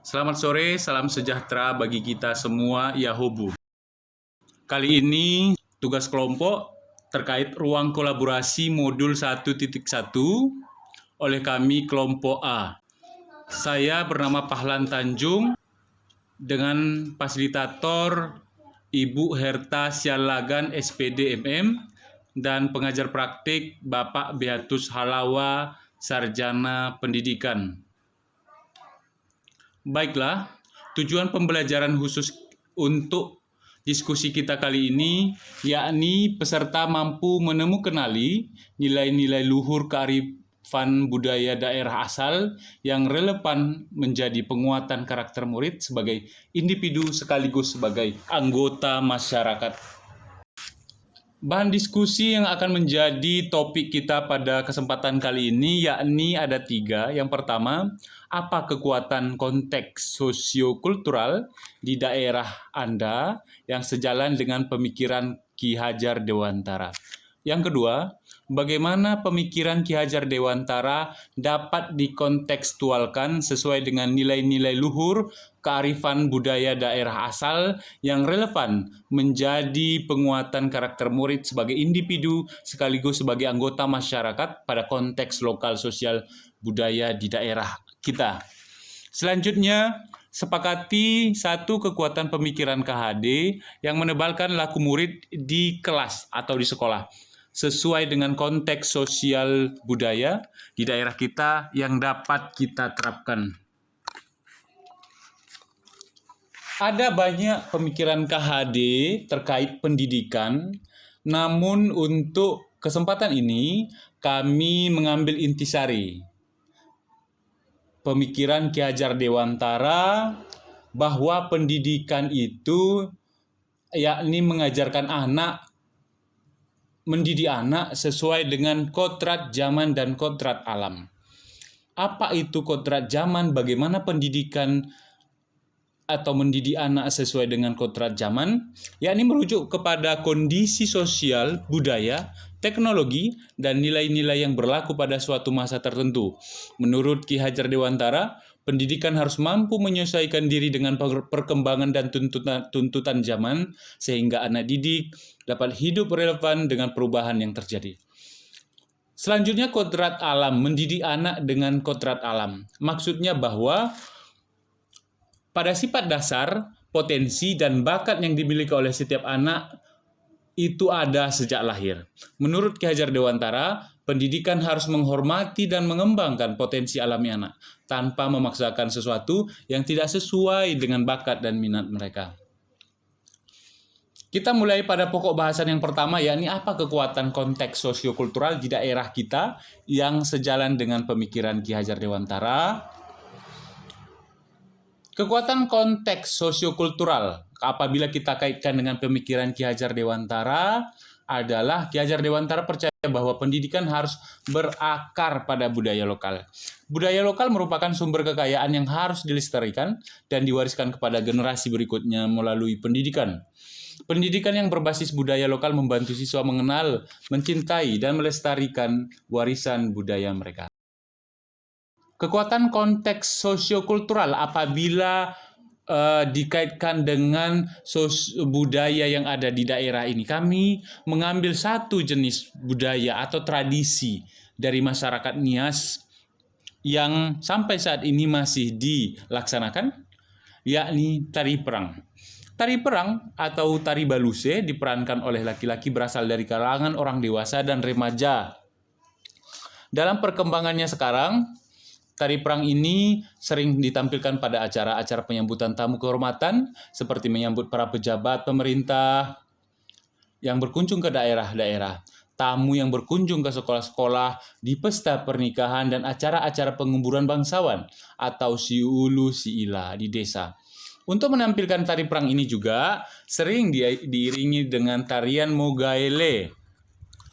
Selamat sore, salam sejahtera bagi kita semua, Yahobu. Kali ini tugas kelompok terkait ruang kolaborasi modul 1.1 oleh kami kelompok A. Saya bernama Pahlan Tanjung dengan fasilitator Ibu Herta Sialagan SPD MM dan pengajar praktik Bapak Beatus Halawa Sarjana Pendidikan. Baiklah, tujuan pembelajaran khusus untuk diskusi kita kali ini yakni peserta mampu menemukanali nilai-nilai luhur kearifan budaya daerah asal yang relevan menjadi penguatan karakter murid sebagai individu sekaligus sebagai anggota masyarakat. Bahan diskusi yang akan menjadi topik kita pada kesempatan kali ini yakni ada 3. Yang pertama, apa kekuatan konteks sosiokultural di daerah Anda yang sejalan dengan pemikiran Ki Hajar Dewantara. Yang kedua, bagaimana pemikiran Ki Hajar Dewantara dapat dikontekstualkan sesuai dengan nilai-nilai luhur kearifan budaya daerah asal yang relevan menjadi penguatan karakter murid sebagai individu sekaligus sebagai anggota masyarakat pada konteks lokal sosial budaya di daerah kita. Selanjutnya, sepakati satu kekuatan pemikiran KHD yang menebalkan laku murid di kelas atau di sekolah sesuai dengan konteks sosial budaya di daerah kita yang dapat kita terapkan. Ada banyak pemikiran KHD terkait pendidikan, namun untuk kesempatan ini kami mengambil intisari pemikiran Ki Hajar Dewantara bahwa pendidikan itu yakni mengajarkan anak, mendidik anak sesuai dengan kodrat zaman dan kodrat alam. Apa itu kodrat zaman? Bagaimana pendidikan atau mendidik anak sesuai dengan kodrat zaman? Yakni merujuk kepada kondisi sosial, budaya, teknologi, dan nilai-nilai yang berlaku pada suatu masa tertentu. Menurut Ki Hajar Dewantara, pendidikan harus mampu menyesuaikan diri dengan perkembangan dan tuntutan zaman sehingga anak didik dapat hidup relevan dengan perubahan yang terjadi. Selanjutnya kodrat alam, mendidik anak dengan kodrat alam. Maksudnya bahwa pada sifat dasar, potensi dan bakat yang dimiliki oleh setiap anak itu ada sejak lahir. Menurut Ki Hajar Dewantara, pendidikan harus menghormati dan mengembangkan potensi alami anak tanpa memaksakan sesuatu yang tidak sesuai dengan bakat dan minat mereka. Kita mulai pada pokok bahasan yang pertama, yakni apa kekuatan konteks sosiokultural di daerah kita yang sejalan dengan pemikiran Ki Hajar Dewantara. Kekuatan konteks sosiokultural apabila kita kaitkan dengan pemikiran Ki Hajar Dewantara adalah Ki Hajar Dewantara percaya bahwa pendidikan harus berakar pada budaya lokal. Budaya lokal merupakan sumber kekayaan yang harus dilestarikan dan diwariskan kepada generasi berikutnya melalui pendidikan. Pendidikan yang berbasis budaya lokal membantu siswa mengenal, mencintai, dan melestarikan warisan budaya mereka. Kekuatan konteks sosiokultural apabila dikaitkan dengan budaya yang ada di daerah ini. Kami mengambil satu jenis budaya atau tradisi dari masyarakat Nias yang sampai saat ini masih dilaksanakan, yakni tari perang. Tari perang atau tari baluse diperankan oleh laki-laki berasal dari kalangan orang dewasa dan remaja. Dalam perkembangannya sekarang, tari perang ini sering ditampilkan pada acara-acara penyambutan tamu kehormatan seperti menyambut para pejabat pemerintah yang berkunjung ke daerah-daerah, tamu yang berkunjung ke sekolah-sekolah, di pesta pernikahan dan acara-acara penguburan bangsawan atau siulu siila di desa. Untuk menampilkan tari perang ini juga sering diiringi dengan tarian mogaele.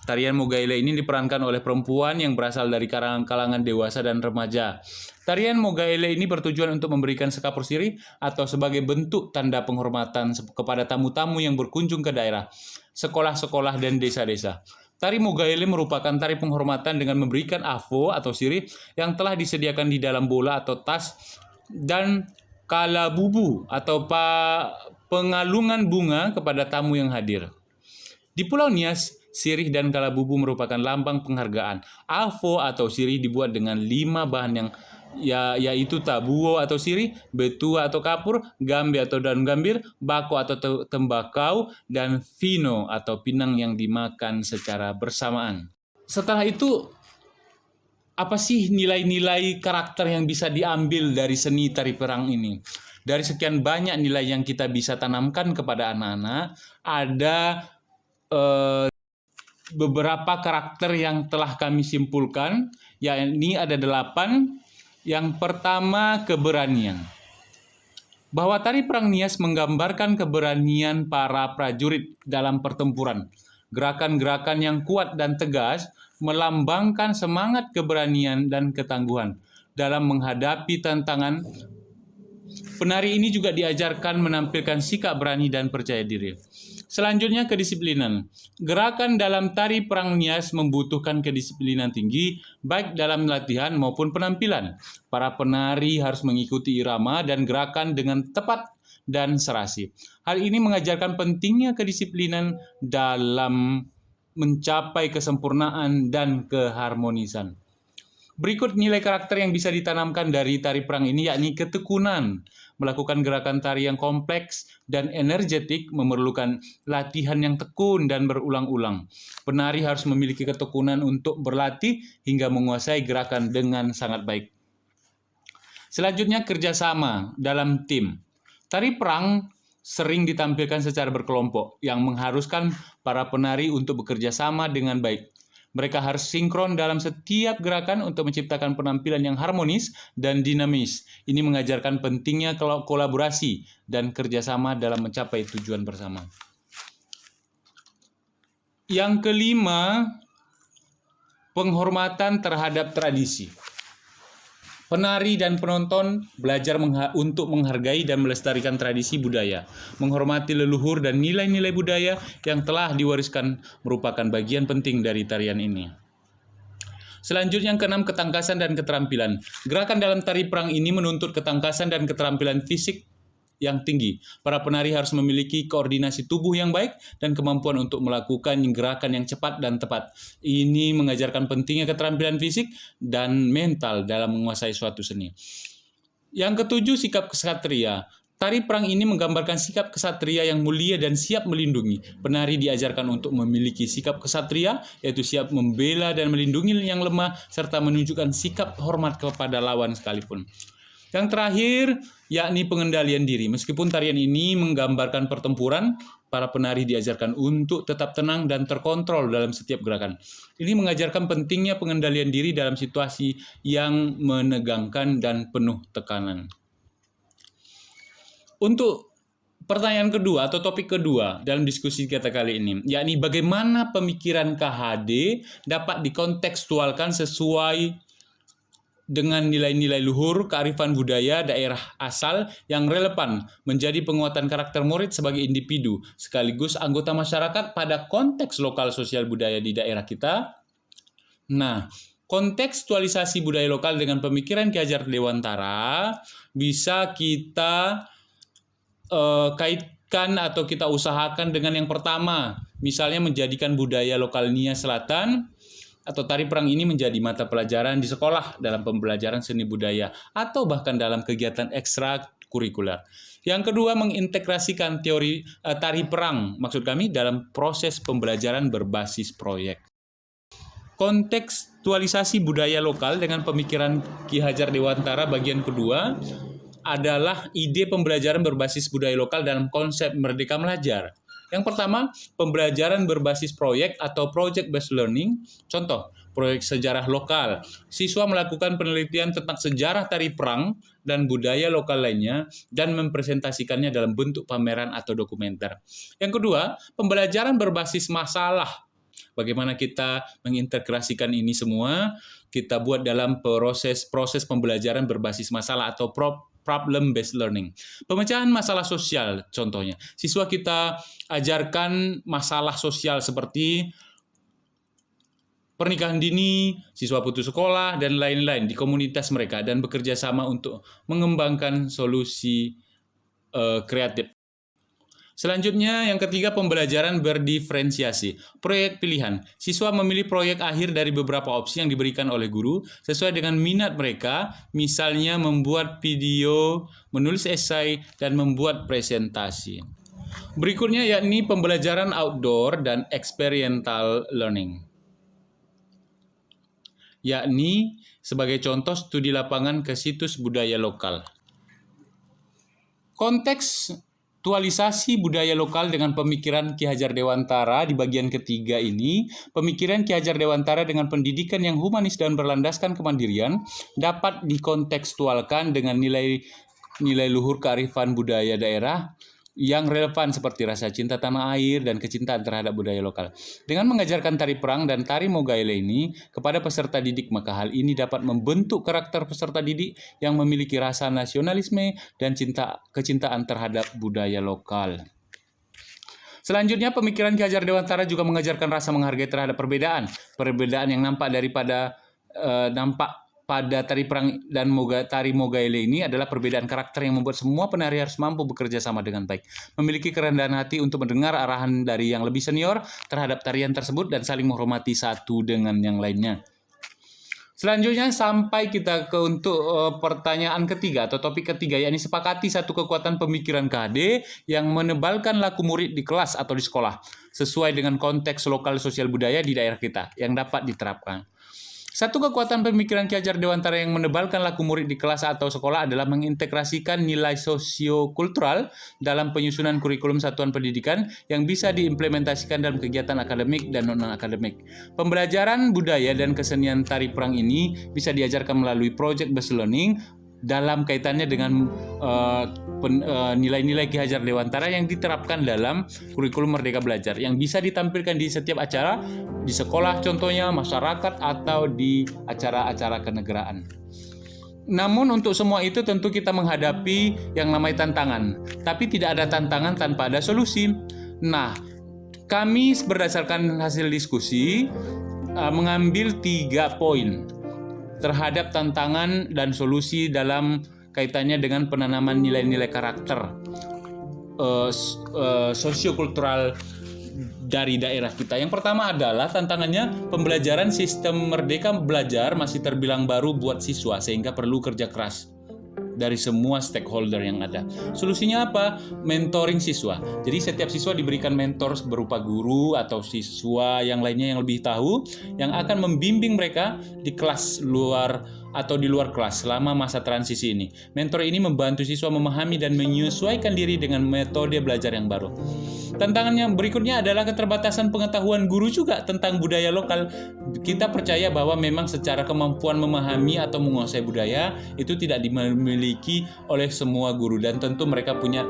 Tarian mogaele ini diperankan oleh perempuan yang berasal dari kalangan dewasa dan remaja. Tarian mogaele ini bertujuan untuk memberikan sekapur sirih atau sebagai bentuk tanda penghormatan kepada tamu-tamu yang berkunjung ke daerah, sekolah-sekolah, dan desa-desa. Tari mogaele merupakan tari penghormatan dengan memberikan avo atau sirih yang telah disediakan di dalam bola atau tas dan kalabubu atau pengalungan bunga kepada tamu yang hadir. Di Pulau Nias, sirih dan kalabubu merupakan lambang penghargaan. Avo atau sirih dibuat dengan 5 bahan yang yaitu tabuo atau sirih, betua atau kapur, gambe atau daun gambir, bako atau tembakau, dan vino atau pinang yang dimakan secara bersamaan. Setelah itu, apa sih nilai-nilai karakter yang bisa diambil dari seni tari perang ini? Dari sekian banyak nilai yang kita bisa tanamkan kepada anak-anak, ada beberapa karakter yang telah kami simpulkan, yakni ada 8. Yang pertama, keberanian. Bahwa tari perang Nias menggambarkan keberanian para prajurit dalam pertempuran. Gerakan-gerakan yang kuat dan tegas melambangkan semangat keberanian dan ketangguhan dalam menghadapi tantangan. Penari ini juga diajarkan menampilkan sikap berani dan percaya diri. Selanjutnya, kedisiplinan. Gerakan dalam tari perang Nias membutuhkan kedisiplinan tinggi, baik dalam latihan maupun penampilan. Para penari harus mengikuti irama dan gerakan dengan tepat dan serasi. Hal ini mengajarkan pentingnya kedisiplinan dalam mencapai kesempurnaan dan keharmonisan. Berikut nilai karakter yang bisa ditanamkan dari tari perang ini, yakni ketekunan. Melakukan gerakan tari yang kompleks dan energetik memerlukan latihan yang tekun dan berulang-ulang. Penari harus memiliki ketekunan untuk berlatih hingga menguasai gerakan dengan sangat baik. Selanjutnya, kerjasama dalam tim. Tari perang sering ditampilkan secara berkelompok yang mengharuskan para penari untuk bekerja sama dengan baik. Mereka harus sinkron dalam setiap gerakan untuk menciptakan penampilan yang harmonis dan dinamis. Ini mengajarkan pentingnya kolaborasi dan kerjasama dalam mencapai tujuan bersama. Yang kelima, penghormatan terhadap tradisi. Penari dan penonton belajar untuk menghargai dan melestarikan tradisi budaya, menghormati leluhur dan nilai-nilai budaya yang telah diwariskan merupakan bagian penting dari tarian ini. Selanjutnya, yang keenam, ketangkasan dan keterampilan. Gerakan dalam tari perang ini menuntut ketangkasan dan keterampilan fisik yang tinggi. Para penari harus memiliki koordinasi tubuh yang baik dan kemampuan untuk melakukan gerakan yang cepat dan tepat. Ini mengajarkan pentingnya keterampilan fisik dan mental dalam menguasai suatu seni. Yang ketujuh, sikap ksatria. Tari perang ini menggambarkan sikap ksatria yang mulia dan siap melindungi. Penari diajarkan untuk memiliki sikap ksatria, yaitu siap membela dan melindungi yang lemah, serta menunjukkan sikap hormat kepada lawan sekalipun. Yang terakhir, yakni pengendalian diri. Meskipun tarian ini menggambarkan pertempuran, para penari diajarkan untuk tetap tenang dan terkontrol dalam setiap gerakan. Ini mengajarkan pentingnya pengendalian diri dalam situasi yang menegangkan dan penuh tekanan. Untuk pertanyaan kedua atau topik kedua dalam diskusi kita kali ini, yakni bagaimana pemikiran KHD dapat dikontekstualkan sesuai dengan nilai-nilai luhur, kearifan budaya daerah asal yang relevan menjadi penguatan karakter murid sebagai individu sekaligus anggota masyarakat pada konteks lokal sosial budaya di daerah kita. Nah, kontekstualisasi budaya lokal dengan pemikiran Ki Hajar Dewantara bisa kita kaitkan atau kita usahakan dengan yang pertama, misalnya menjadikan budaya lokal Nias Selatan atau tari perang ini menjadi mata pelajaran di sekolah dalam pembelajaran seni budaya atau bahkan dalam kegiatan ekstrakurikuler. Yang kedua, mengintegrasikan teori tari perang, maksud kami dalam proses pembelajaran berbasis proyek. Kontekstualisasi budaya lokal dengan pemikiran Ki Hajar Dewantara bagian kedua adalah ide pembelajaran berbasis budaya lokal dalam konsep Merdeka Belajar. Yang pertama, pembelajaran berbasis proyek atau project-based learning. Contoh, proyek sejarah lokal. Siswa melakukan penelitian tentang sejarah tari perang dan budaya lokal lainnya dan mempresentasikannya dalam bentuk pameran atau dokumenter. Yang kedua, pembelajaran berbasis masalah. Bagaimana kita mengintegrasikan ini semua, kita buat dalam proses pembelajaran berbasis masalah atau problem-based learning. Pemecahan masalah sosial contohnya. Siswa kita ajarkan masalah sosial seperti pernikahan dini, siswa putus sekolah, dan lain-lain di komunitas mereka dan bekerja sama untuk mengembangkan solusi kreatif. Selanjutnya, yang ketiga, pembelajaran berdiferensiasi. Proyek pilihan. Siswa memilih proyek akhir dari beberapa opsi yang diberikan oleh guru sesuai dengan minat mereka, misalnya membuat video, menulis esai, dan membuat presentasi. Berikutnya yakni pembelajaran outdoor dan experiential learning. Yakni sebagai contoh studi lapangan ke situs budaya lokal. Kontekstualisasi budaya lokal dengan pemikiran Ki Hajar Dewantara di bagian ketiga ini, pemikiran Ki Hajar Dewantara dengan pendidikan yang humanis dan berlandaskan kemandirian dapat dikontekstualkan dengan nilai luhur kearifan budaya daerah yang relevan seperti rasa cinta tanah air dan kecintaan terhadap budaya lokal. Dengan mengajarkan tari perang dan tari Mogaele ini kepada peserta didik, maka hal ini dapat membentuk karakter peserta didik yang memiliki rasa nasionalisme dan kecintaan terhadap budaya lokal. Selanjutnya, pemikiran Ki Hajar Dewantara juga mengajarkan rasa menghargai terhadap perbedaan yang nampak pada tari perang dan tari Mogaele ini adalah perbedaan karakter yang membuat semua penari harus mampu bekerja sama dengan baik, memiliki kerendahan hati untuk mendengar arahan dari yang lebih senior terhadap tarian tersebut dan saling menghormati satu dengan yang lainnya. Selanjutnya sampai kita untuk pertanyaan ketiga atau topik ketiga, yakni sepakati satu kekuatan pemikiran KHD yang menebalkan laku murid di kelas atau di sekolah sesuai dengan konteks lokal sosial budaya di daerah kita yang dapat diterapkan. Satu kekuatan pemikiran Ki Hajar Dewantara yang menebalkan laku murid di kelas atau sekolah adalah mengintegrasikan nilai sosiokultural dalam penyusunan kurikulum satuan pendidikan yang bisa diimplementasikan dalam kegiatan akademik dan non-akademik. Pembelajaran budaya dan kesenian tari perang ini bisa diajarkan melalui project-based learning dalam kaitannya dengan nilai-nilai Ki Hajar Dewantara yang diterapkan dalam kurikulum Merdeka Belajar yang bisa ditampilkan di setiap acara, di sekolah contohnya, masyarakat, atau di acara-acara kenegaraan. Namun untuk semua itu tentu kita menghadapi yang namanya tantangan, tapi tidak ada tantangan tanpa ada solusi. Nah, kami berdasarkan hasil diskusi mengambil 3 poin terhadap tantangan dan solusi dalam kaitannya dengan penanaman nilai-nilai karakter sosiokultural dari daerah kita. Yang pertama adalah tantangannya pembelajaran sistem Merdeka Belajar masih terbilang baru buat siswa sehingga perlu kerja keras dari semua stakeholder yang ada. Solusinya apa? Mentoring siswa. Jadi setiap siswa diberikan mentor berupa guru atau siswa yang lainnya yang lebih tahu yang akan membimbing mereka di kelas luar atau di luar kelas selama masa transisi ini. Mentor ini membantu siswa memahami dan menyesuaikan diri dengan metode belajar yang baru. Tantangan yang berikutnya adalah keterbatasan pengetahuan guru juga tentang budaya lokal. Kita percaya bahwa memang secara kemampuan memahami atau menguasai budaya itu tidak dimiliki oleh semua guru dan tentu mereka punya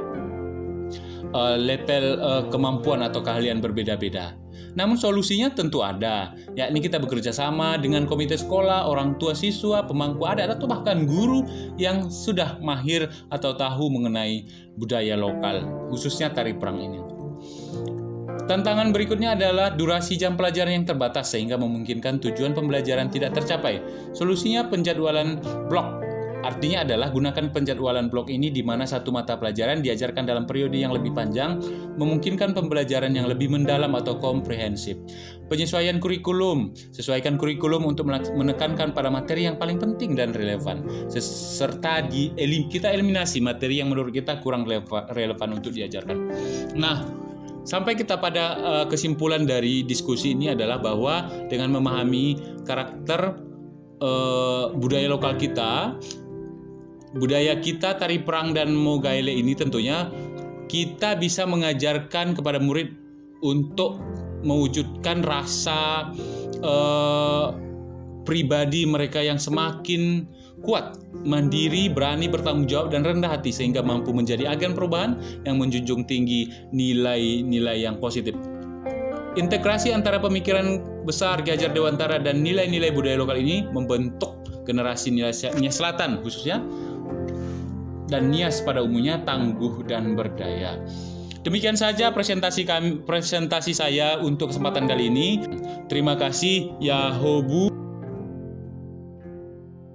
level kemampuan atau keahlian berbeda-beda. Namun solusinya tentu ada, yakni kita bekerja sama dengan komite sekolah, orang tua siswa, pemangku adat, atau bahkan guru yang sudah mahir atau tahu mengenai budaya lokal, khususnya tari perang ini. Tantangan berikutnya adalah durasi jam pelajaran yang terbatas sehingga memungkinkan tujuan pembelajaran tidak tercapai. Solusinya penjadwalan blok. Artinya adalah gunakan penjadwalan blok ini di mana satu mata pelajaran diajarkan dalam periode yang lebih panjang, memungkinkan pembelajaran yang lebih mendalam atau komprehensif. Penyesuaian kurikulum, sesuaikan kurikulum untuk menekankan pada materi yang paling penting dan relevan, serta kita eliminasi materi yang menurut kita kurang relevan untuk diajarkan. Nah, sampai kita pada kesimpulan dari diskusi ini adalah bahwa dengan memahami karakter budaya lokal kita, budaya kita tari perang dan Mogaele ini tentunya kita bisa mengajarkan kepada murid untuk mewujudkan rasa pribadi mereka yang semakin kuat, mandiri, berani bertanggung jawab dan rendah hati sehingga mampu menjadi agen perubahan yang menjunjung tinggi nilai-nilai yang positif. Integrasi antara pemikiran besar Ki Hajar Dewantara dan nilai-nilai budaya lokal ini membentuk generasi Nias Selatan khususnya dan Nias pada umumnya tangguh dan berdaya. Demikian saja presentasi saya untuk kesempatan kali ini. Terima kasih, Yahobu.